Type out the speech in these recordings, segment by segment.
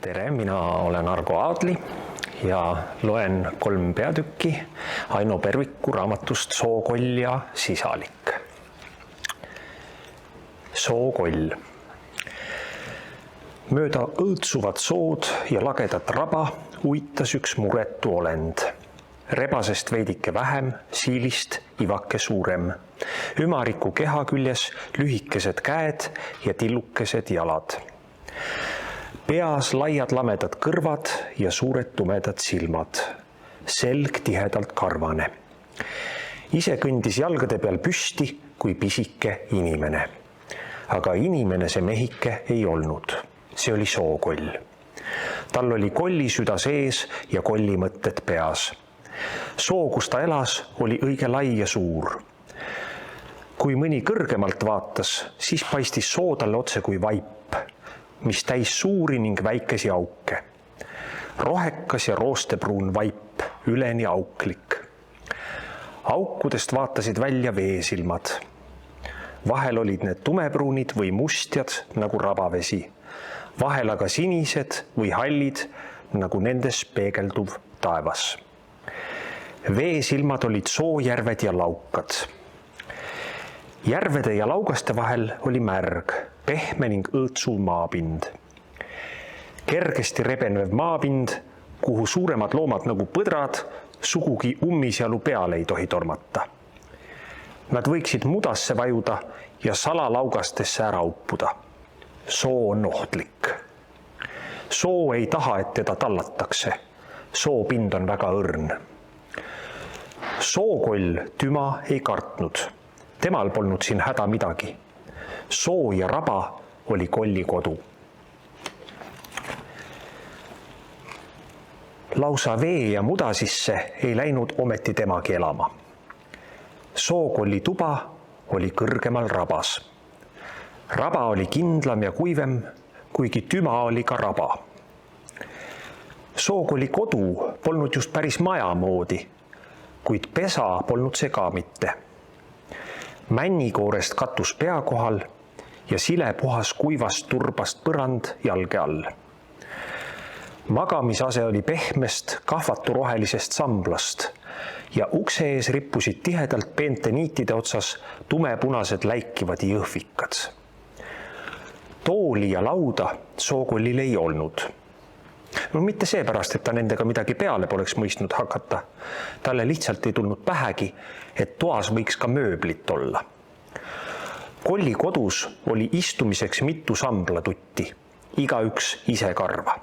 Tere, mina olen Argo Aadli ja loen 3 peatükki Aino Perviku raamatust Sookoll ja sisalik. Sookoll. Mööda õõtsuvat sood ja lagedat raba uitas üks muretu olend. Rebasest veidike vähem, siilist ivake suurem. Ümariku keha küljes lühikesed käed ja tillukesed jalad. Peas laiad lamedad kõrvad ja suured tumedad silmad. Selg tihedalt karvane. Ise kõndis jalgade peal püsti kui pisike inimene. Aga inimene see mehike ei olnud. See oli Sookoll. Tal oli kolli süda sees ja kolli mõtted peas. Soo, kus ta elas, oli õige lai ja suur. Kui mõni kõrgemalt vaatas, siis paistis soo talle otse kui vaip, mis täis suuri ning väikesi auke. Rohekas ja roostepruun vaip, üleni auklik. Aukudest vaatasid välja veesilmad. Vahel olid need tumepruunid või mustjad nagu rabavesi. Vahel aga sinised või hallid nagu nendes peegelduv taevas. Veesilmad olid soojärved ja laukad. Järvede ja laugaste vahel oli märg, pehme ning õõtsuv maapind. Kergesti rebenev maapind, kuhu suuremad loomad nagu põdrad sugugi ummisjalu peale ei tohi tormata. Nad võiksid mudasse vajuda ja salalaugastesse ära uppuda. Soo on ohtlik. Soo ei taha, et teda tallatakse. Soo pind on väga õrn. Sookoll Tüma ei kartnud. Temal polnud siin häda midagi. Soo ja raba oli kolli kodu. Lausa vee ja muda sisse ei läinud ometi temagi elama. Sookolli tuba oli kõrgemal rabas. Raba oli kindlam ja kuivem, kuigi Tüma oli ka raba. Sookolli kodu polnud just päris maja moodi, kuid pesa polnud see ka mitte. Männikoorest katus pea kohal ja sile puhas kuivast turbast põrand jalge all. Magamisase oli pehmest, kahvaturohelisest samblast ja ukse ees rippusid tihedalt peente niitide otsas tumepunased läikivad jõhvikad. Tooli ja lauda Sookollil ei olnud. No mitte seepärast, et ta nendega midagi peale poleks mõistnud hakata. Talle lihtsalt ei tulnud pähegi, et toas võiks ka mööblit olla. Kolli kodus oli istumiseks mitu samblatutti, igaüks ise karva.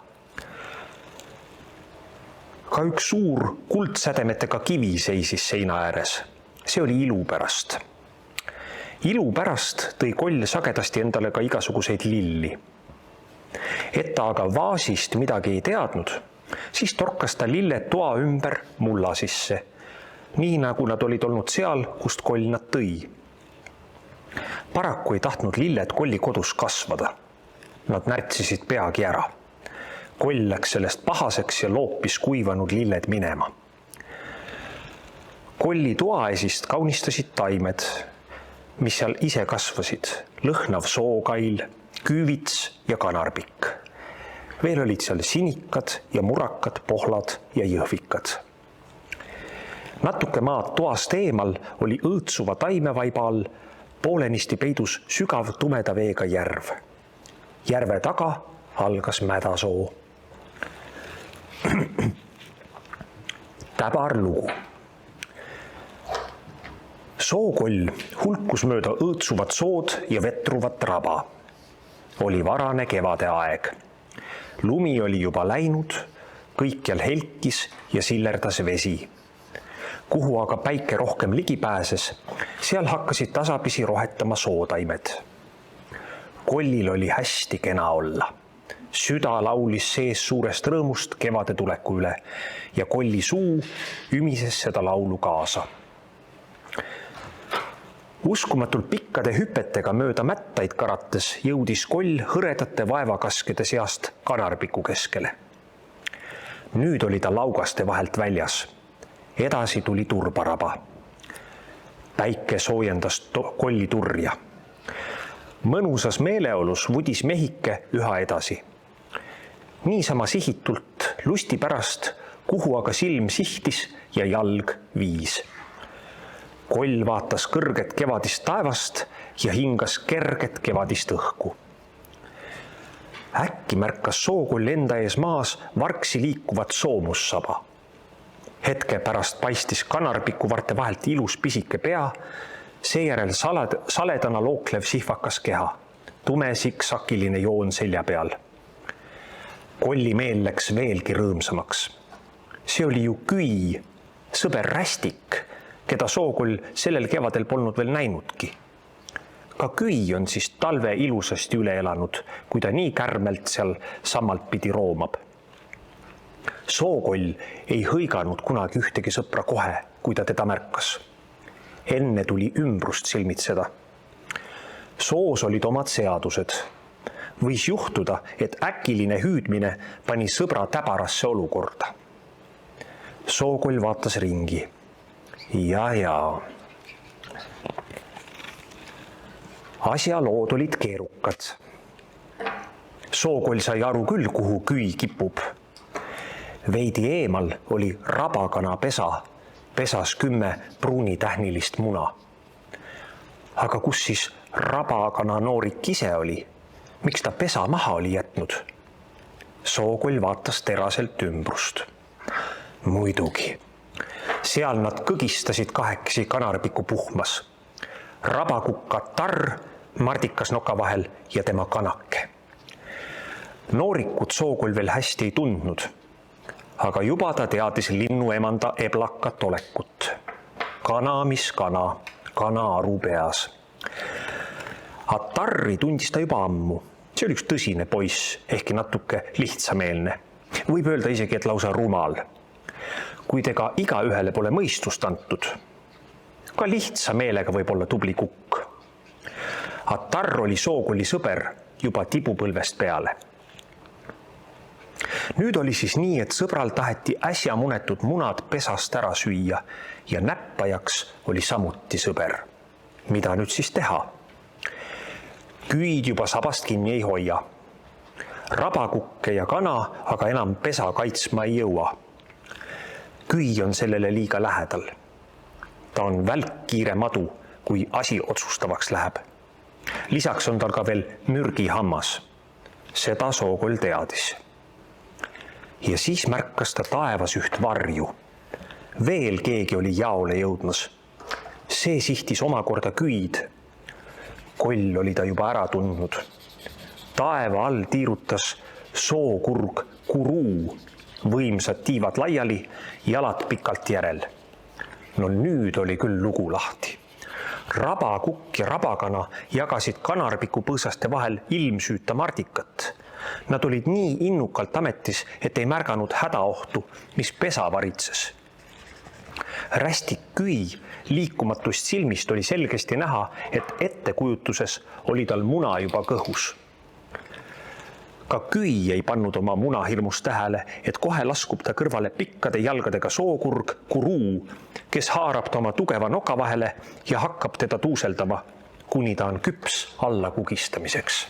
Ka üks suur kuldsädemetega kivi seisis seina ääres. See oli ilu pärast. Ilu pärast tõi Koll sagedasti endale ka igasuguseid lilli. Et ta aga vaasist midagi ei teadnud, siis torkas ta lilled toa ümber mulla sisse, nii nagu nad olid olnud seal, kust Koll nad tõi. Paraku ei tahtnud lilled Kolli kodus kasvada. Nad närtsisid peagi ära. Koll läks sellest pahaseks ja loopis kuivanud lilled minema. Kolli toa esist kaunistasid taimed, mis seal ise kasvasid, lõhnav sookail, küüvits ja kanarbikk. Veel olid seal sinikad ja murakad, pohlad ja jõhvikad. Natuke maad toast eemal oli õõtsuva taimevaiba all poolenisti peidus sügav tumeda veega järv. Järve taga algas mädasoo. Täbar lugu. Sookoll hulkus mööda õõtsuvat sood ja vetruvat raba. Oli varane kevade aeg. Lumi oli juba läinud, kõikjal helkis ja sillerdas vesi. Kuhu aga päike rohkem ligi pääses, seal hakkasid tasapisi rohetama sootaimed. Kollil oli hästi kena olla. Süda laulis sees suurest rõõmust kevade tuleku üle ja Kolli suu ümises seda laulu kaasa. Uskumatult pikkade hüpetega mööda mättaid karates jõudis Koll hõredate vaevakaskede seast kanarbiku keskele. Nüüd oli ta laugaste vahelt väljas. Edasi tuli turbaraba. Päike soojendas Kolli turja. Mõnusas meeleolus vudis mehike üha edasi. niisama sihitult lusti pärast, kuhu aga silm sihtis ja jalg viis. Koll vaatas kõrget kevadist taevast ja hingas kerget kevadist õhku. Äkki märkas Sookoll enda ees maas vargsi liikuvat soomussaba. Hetke pärast paistis kanarpikuvarte vahelt ilus pisike pea, seejärel saledana looklev sihvakas keha, tume siksakiline joon selja peal. Kolli meel läks veelgi rõõmsamaks. See oli ju Küi, sõber Rästik, keda Sookoll sellel kevadel polnud veel näinudki. Ka Küi on siis talve ilusasti üle elanud, kui ta nii kärmelt seal sammalt pidi roomab. Sookoll ei hõiganud kunagi ühtegi sõpra kohe, kui ta teda märkas. Enne tuli ümbrust silmitseda. Soos olid omad seadused. Võis juhtuda, et äkiline hüüdmine pani sõbra täbarasse olukorda. Sookoll vaatas ringi. Ja. Asjalood olid keerukad. Sookoll sai aru küll, kuhu Küi kipub. Veidi eemal oli rabakana pesa, pesas 10 pruunitähnilist muna. Aga kus siis rabakana noorik ise oli? Miks ta pesa maha oli jätnud? Sookoll vaatas teraselt ümbrust. Muidugi. Seal nad kõgistasid kahekesi kanarpiku puhmas. Rabakukka Tarr, Mardikas noka vahel ja tema kanake. Noorikut Sookoll veel hästi ei tundnud, aga juba ta teadis linnu emanda eblakat olekut. Kana, mis kana, kana aru peas. Tarri tundis ta juba ammu. See oli üks tõsine poiss, ehkki natuke lihtsameelne. Võib öelda isegi, et lausa rumal. Kuid ega igaühele pole mõistust antud. Ka lihtsa meelega võib olla tubli kukk. Tarr oli Sookolli sõber juba tibupõlvest peale. Nüüd oli siis nii, et sõbral taheti äsja munetud munad pesast ära süüa ja näppajaks oli samuti sõber. Mida nüüd siis teha? Küid juba sabast kinni ei hoia. Rabakukke ja kana aga enam pesa kaitsma ei jõua. Küi on sellele liiga lähedal. Ta on välkkiire madu, kui asi otsustavaks läheb. Lisaks on tal ka veel mürgihammas. Seda Sookoll teadis. Ja siis märkas ta taevas üht varju. Veel keegi oli jaole jõudmas. See sihtis omakorda Küid. Koll oli ta juba ära tundnud. Taeva all tiirutas sookurg Kuruu, võimsad tiivad laiali, jalad pikalt järel. No nüüd oli küll lugu lahti. Rabakukk ja rabakana jagasid kanarpiku põõsaste vahel ilmsüüta Mardikat. Nad olid nii innukalt ametis, et ei märganud hädaohtu, mis pesa varitses. Rästik Küi liikumatust silmist oli selgesti näha, et ettekujutuses oli tal muna juba kõhus. Ka Küi ei pannud oma muna hirmus tähele, et kohe laskub ta kõrvale pikkade jalgadega sookurg Kuruu, kes haarab ta oma tugeva noka vahele ja hakkab teda tuuseldama, kuni ta on küps alla kugistamiseks.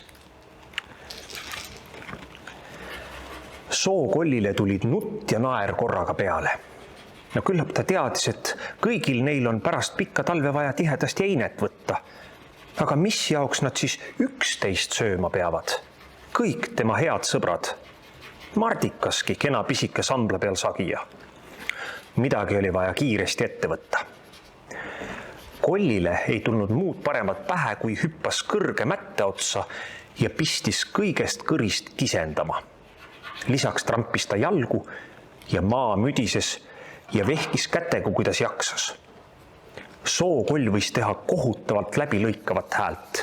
Sookollile tulid nutt ja naer korraga peale. No küllap ta teadis, et kõigil neil on pärast pikka talve vaja tihedasti einet võtta. Aga mis jaoks nad siis 11 sööma peavad? Kõik tema head sõbrad. Mardikaski kena pisike sambla peal sagija. Midagi oli vaja kiiresti ette võtta. Kollile ei tulnud muud paremat pähe, kui hüppas kõrge mätte otsa ja pistis kõigest kõrist kisendama. Lisaks trampis ta jalgu ja maa müdises ja vehkis kätega, kuidas jaksas. Sookoll võis teha kohutavalt läbilõikavat häält.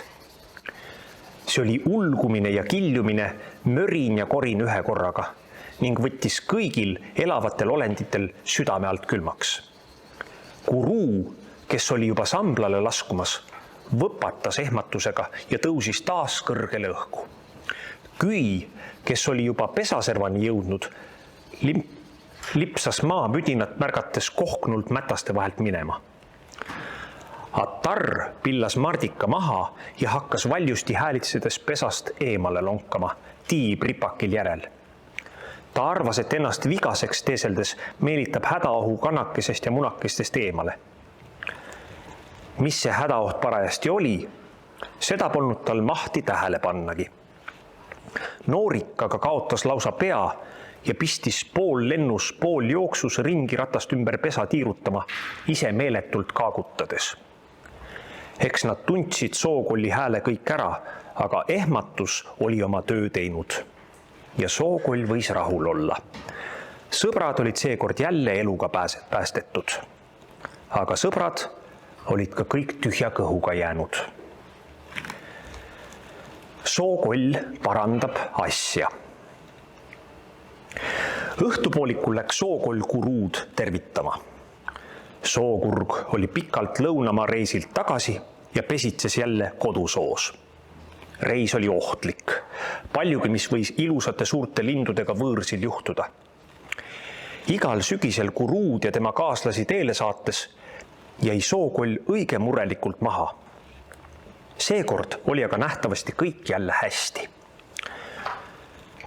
See oli ulgumine ja kiljumine, mörin ja korin ühe korraga ning võttis kõigil elavatel olenditel südame alt külmaks. Kuruu, kes oli juba samblale laskumas, võpatas ehmatusega ja tõusis taas kõrgele õhku. Küi, kes oli juba pesaservani jõudnud, lipsas maamüdinat märgates kohknult mätaste vahelt minema. Tarr pillas Mardika maha ja hakkas valjusti häälitsedes pesast eemale lonkama, tiib ripakil järel. Ta arvas, et ennast vigaseks teeseldes meelitab hädaohu kannakesest ja munakestest eemale. Mis see hädaoht parajasti oli, seda polnud tal mahti tähele pannagi. Noorik aga kaotas lausa pea ja pistis pool lennus, pool jooksus ringi ratast ümber pesa tiirutama, ise meeletult kaagutades. Eks nad tundsid Sookolli hääle kõik ära, aga ehmatus oli oma töö teinud. Ja Sookoll võis rahul olla. Sõbrad olid seekord jälle eluga päästetud. Aga sõbrad olid ka kõik tühja kõhuga jäänud. Sookoll parandab asja. Õhtupoolikul läks Sookoll Kuruud tervitama. Sookurg oli pikalt lõunamaa reisilt tagasi ja pesitses jälle kodusoos. Reis oli ohtlik, paljugi mis võis ilusate suurte lindudega võõrsil juhtuda. Igal sügisel Kuruud ja tema kaaslasi teele saates jäi Sookoll õige murelikult maha. Seekord oli aga nähtavasti kõik jälle hästi.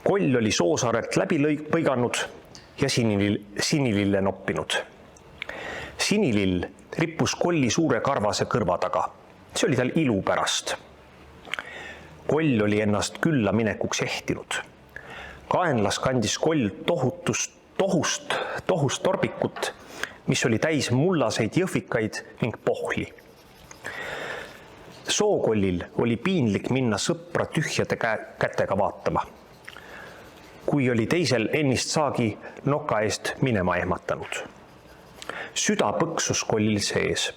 Koll oli Soosaarelt läbi põiganud ja sinilille noppinud. Sinilill rippus Kolli suure karvase kõrva taga. See oli tal ilu pärast. Koll oli ennast külla minekuks ehtinud. Kaenlas kandis Koll tohust torbikut, mis oli täis mullaseid jõhvikaid ning pohli. Sookollil oli piinlik minna sõpra tühjade kätega vaatama, kui oli teisel ennist saagi noka eest minema ehmatanud. Süda põksus Kollil sees.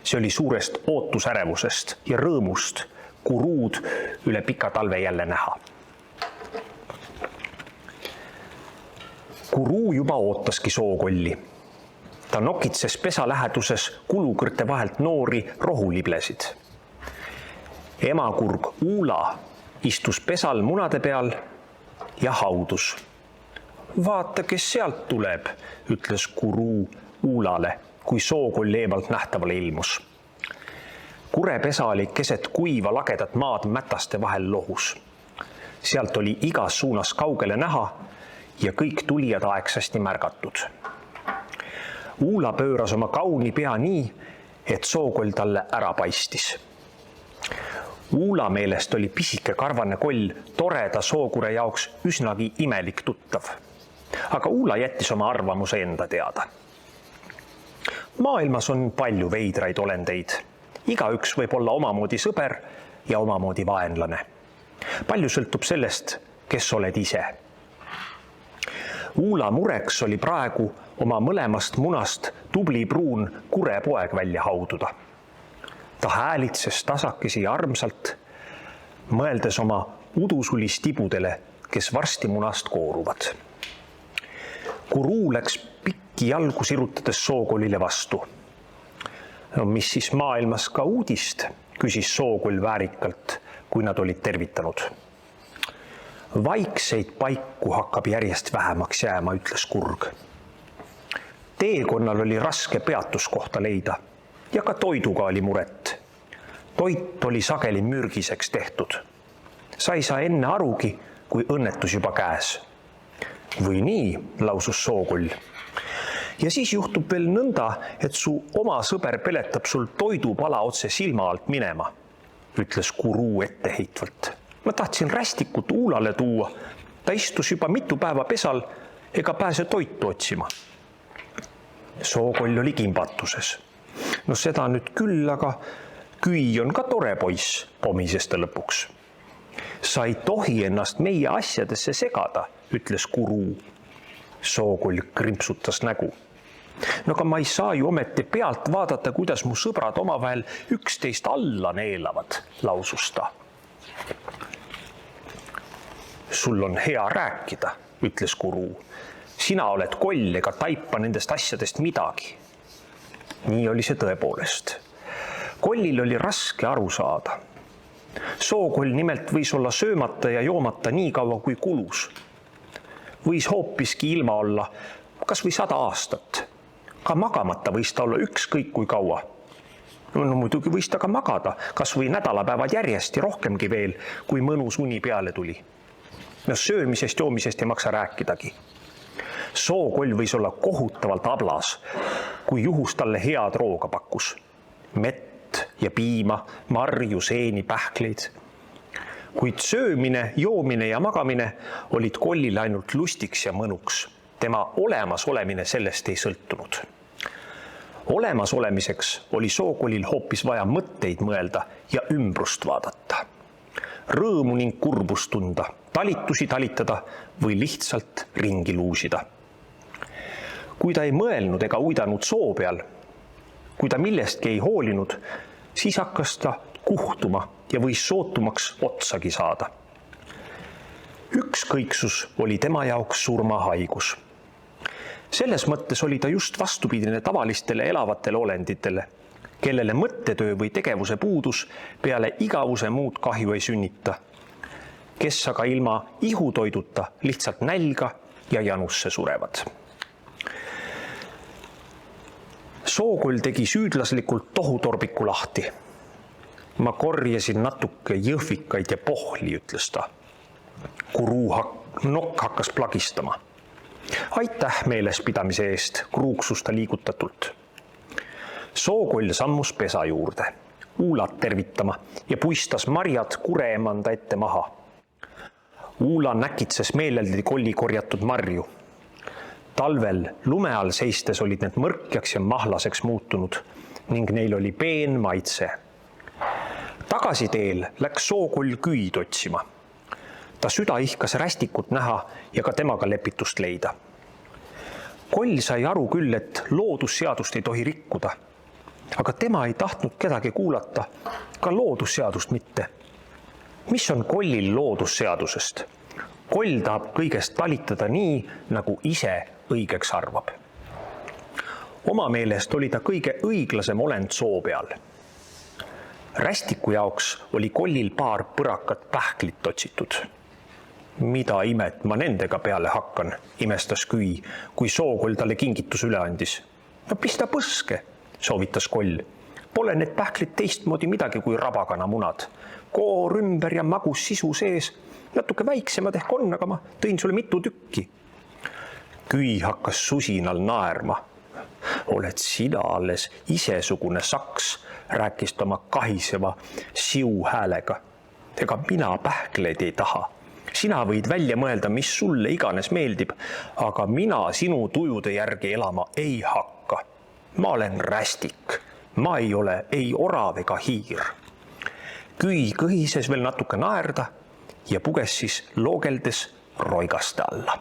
See oli suurest ootusärevusest ja rõõmust Kuruud üle pika talve jälle näha. Kuruu juba ootaski Sookolli. Ta nokitses pesa läheduses kulukõrte vahelt noori rohuliblesid. Emakurg Uula istus pesal munade peal ja haudus. Vaata, kes sealt tuleb, ütles Kuruu Uulale, kui Sookoll eemalt nähtavale ilmus. Kurepesa oli keset kuiva lagedat maad mätaste vahel lohus. Sealt oli igas suunas kaugele näha ja kõik tulijad aegsasti märgatud. Uula pööras oma kauni pea nii, et Sookoll talle ära paistis. Uula meelest oli pisike karvane Koll toreda Sookure jaoks üsnagi imelik tuttav. Aga Uula jättis oma arvamuse enda teada. Maailmas on palju veidraid olendeid. Igaüks võib olla omamoodi sõber ja omamoodi vaenlane. Palju sõltub sellest, kes oled ise. Uula mureks oli praegu oma mõlemast munast tubli pruun kurepoeg välja haududa. Ta häälitses tasakesi ja armsalt, mõeldes oma udusulistibudele, kes varsti munast kooruvad. Kuruu läks pikki jalgu sirutades Sookollile vastu. No mis siis maailmas ka uudist, küsis Sookoll väärikalt, kui nad olid tervitanud. Vaikseid paiku hakkab järjest vähemaks jääma, ütles kurg. Teekonnal oli raske peatuskohta leida ja ka toiduga oli muret. Toit oli sageli mürgiseks tehtud. Sa ei saa enne arugi, kui õnnetus juba käes. Või nii, lausus Sookoll. Ja siis juhtub veel nõnda, et su oma sõber peletab sul toidupala otse silma alt minema, ütles Kuruu etteheitvalt. Ma tahtsin rästikut Uulale tuua. Ta istus juba mitu päeva pesal ega pääse toitu otsima. Sookoll oli kimbatuses. No seda nüüd küll, aga Küi on ka tore poiss, pomises ta lõpuks. Sa ei tohi ennast meie asjadesse segada, ütles Kuruu. Sookoll krimpsutas nägu. No aga ma ei saa ju ometi pealt vaadata, kuidas mu sõbrad omavahel üksteist alla neelavad, lausus ta. Sul on hea rääkida, ütles Kuruu. Sina oled Koll ega taipa nendest asjadest midagi. Nii oli see tõepoolest. Kollil oli raske aru saada. Sookoll nimelt võis olla söömata ja joomata nii kaua kui kulus. Võis hoopiski ilma olla kas või 100 aastat. Ka magamata võis ta olla ükskõik kui kaua. No muidugi võis ta ka magada, kas või nädalapäevad järjest ja rohkemgi veel, kui mõnus uni peale tuli. No söömisest, joomisest ei maksa rääkidagi. Sookoll võis olla kohutavalt ablas, kui juhus talle head rooga pakkus. Mett ja piima, marju, seeni, pähkleid. Kuid söömine, joomine ja magamine olid kollile ainult lustiks ja mõnuks. Tema olemasolemine sellest ei sõltunud. Olemasolemiseks oli sookollil hoopis vaja mõtteid mõelda ja ümbrust vaadata. Rõõmu ning kurbust tunda, talitusi talitada või lihtsalt ringi luusida. Kui ta ei mõelnud ega uidanud soo peal, kui ta millestki ei hoolinud, siis hakkas ta kuhtuma ja võis sootumaks otsagi saada. Ükskõiksus oli tema jaoks surmahaigus. Selles mõttes oli ta just vastupidine tavalistele elavatele olenditele, kellele mõttetöö või tegevuse puudus peale igavuse muud kahju ei sünnita, kes aga ilma ihutoiduta lihtsalt nälga ja janusse surevad. Sookoll tegi süüdlaslikult tohutorbiku lahti. Ma korjasin natuke jõhvikaid ja pohli, ütles ta. Nokk hakkas plagistama. Aitäh meelespidamise eest, kruuksus ta liigutatult. Sookoll sammus pesa juurde, Uulat tervitama ja puistas marjad kureemanda ette maha. Uula näkitses meeleldi kolli korjatud marju. Talvel lume all seistes olid need mõrkjaks ja mahlaseks muutunud ning neil oli peen maitse. Tagasiteel läks sookoll küüd otsima. Ta süda ihkas rästikut näha ja ka temaga lepitust leida. Koll sai aru küll, et loodusseadust ei tohi rikkuda, aga tema ei tahtnud kedagi kuulata, ka loodusseadust mitte. Mis on kollil loodusseadusest? Koll tahab kõigest talitada nii, nagu ise õigeks arvab. Oma meelest oli ta kõige õiglasem olend soo peal. Rästiku jaoks oli kollil paar põrakat pähklit otsitud. Mida imet ma nendega peale hakkan, imestas Küi, kui sookoll talle kingitus üle andis. No pista põske, soovitas koll. Pole need pähklid teistmoodi midagi kui rabakana munad. Koor ümber ja magus sisu sees. Natuke väiksemad ehk on, aga ma tõin sulle mitu tükki. Küi hakkas susinal naerma. Oled sina alles isesugune saks, rääkis ta oma kahiseva siu häälega. Ega mina pähkleid ei taha. Sina võid välja mõelda, mis sulle iganes meeldib, aga mina sinu tujude järgi elama ei hakka. Ma olen rästik. Ma ei ole ei orav ega hiir. Küi kõhises veel natuke naerda ja puges siis loogeldes roigaste alla.